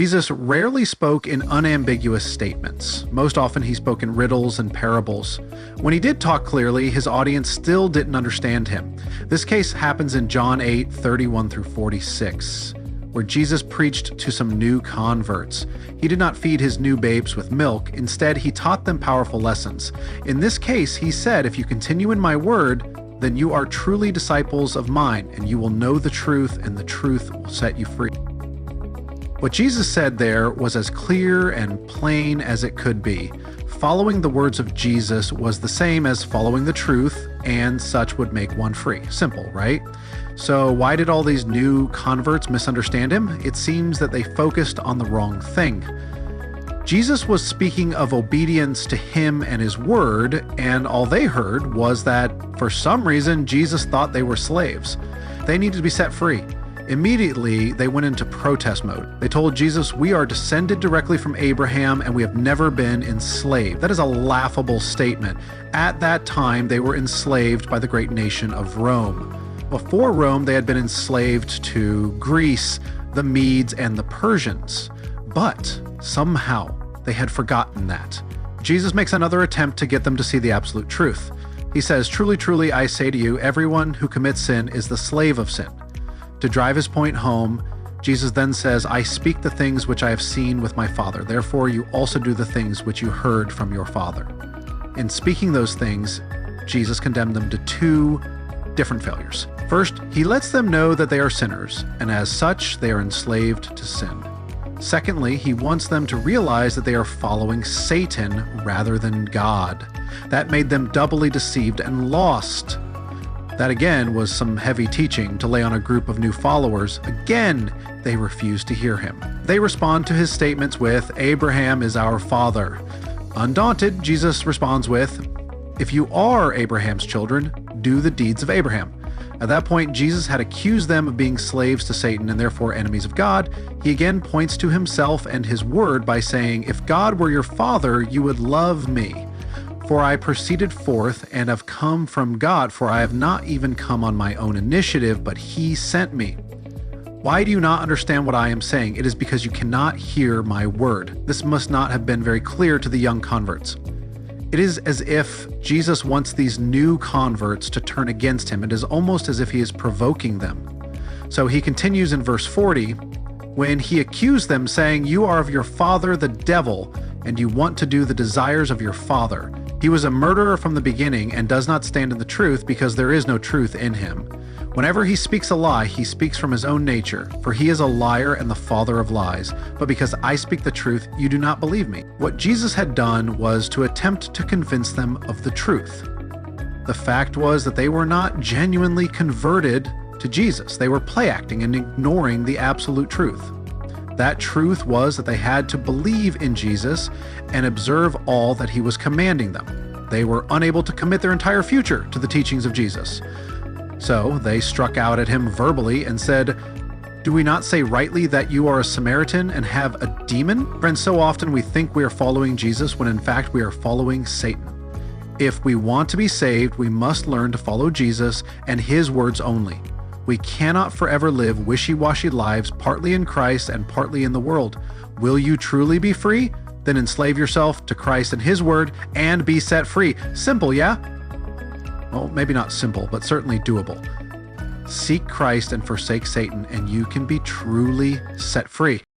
Jesus rarely spoke in unambiguous statements. Most often he spoke in riddles and parables. When he did talk clearly, his audience still didn't understand him. This case happens in John 8:31-46, where Jesus preached to some new converts. He did not feed his new babes with milk. Instead, he taught them powerful lessons. In this case, he said, "If you continue in my word, then you are truly disciples of mine, and you will know the truth, and the truth will set you free." What Jesus said there was as clear and plain as it could be. Following the words of Jesus was the same as following the truth, and such would make one free. Simple, right? So why did all these new converts misunderstand him? It seems that they focused on the wrong thing. Jesus was speaking of obedience to him and his word, and all they heard was that, for some reason, Jesus thought they were slaves. They needed to be set free. Immediately, they went into protest mode. They told Jesus, "We are descended directly from Abraham and we have never been enslaved." That is a laughable statement. At that time, they were enslaved by the great nation of Rome. Before Rome, they had been enslaved to Greece, the Medes, and the Persians. But somehow, they had forgotten that. Jesus makes another attempt to get them to see the absolute truth. He says, "Truly, truly, I say to you, everyone who commits sin is the slave of sin." To drive his point home, Jesus then says, "I speak the things which I have seen with my Father. Therefore, you also do the things which you heard from your Father." In speaking those things, Jesus condemned them to two different failures. First, he lets them know that they are sinners, and as such, they are enslaved to sin. Secondly, he wants them to realize that they are following Satan rather than God. That made them doubly deceived and lost. That again was some heavy teaching to lay on a group of new followers. Again, they refuse to hear him. They respond to his statements with, "Abraham is our father." Undaunted, Jesus responds with, "If you are Abraham's children, do the deeds of Abraham." At that point, Jesus had accused them of being slaves to Satan and therefore enemies of God. He again points to himself and his word by saying, "If God were your father, you would love me. For I proceeded forth and have come from God, for I have not even come on my own initiative, but he sent me." Why do you not understand what I am saying? It is because you cannot hear my word. This must not have been very clear to the young converts. It is as if Jesus wants these new converts to turn against him. It is almost as if he is provoking them. So he continues in verse 40, when he accused them, saying, "You are of your father the devil, and you want to do the desires of your father. He was a murderer from the beginning and does not stand in the truth because there is no truth in him. Whenever he speaks a lie, he speaks from his own nature, for he is a liar and the father of lies. But because I speak the truth, you do not believe me." What Jesus had done was to attempt to convince them of the truth. The fact was that they were not genuinely converted to Jesus. They were play acting and ignoring the absolute truth. That truth was that they had to believe in Jesus and observe all that he was commanding them. They were unable to commit their entire future to the teachings of Jesus. So they struck out at him verbally and said, "Do we not say rightly that you are a Samaritan and have a demon?" Friends, so often we think we are following Jesus when in fact we are following Satan. If we want to be saved, we must learn to follow Jesus and his words only. We cannot forever live wishy-washy lives, partly in Christ and partly in the world. Will you truly be free? Then enslave yourself to Christ and his word and be set free. Simple, yeah? Well, maybe not simple, but certainly doable. Seek Christ and forsake Satan, and you can be truly set free.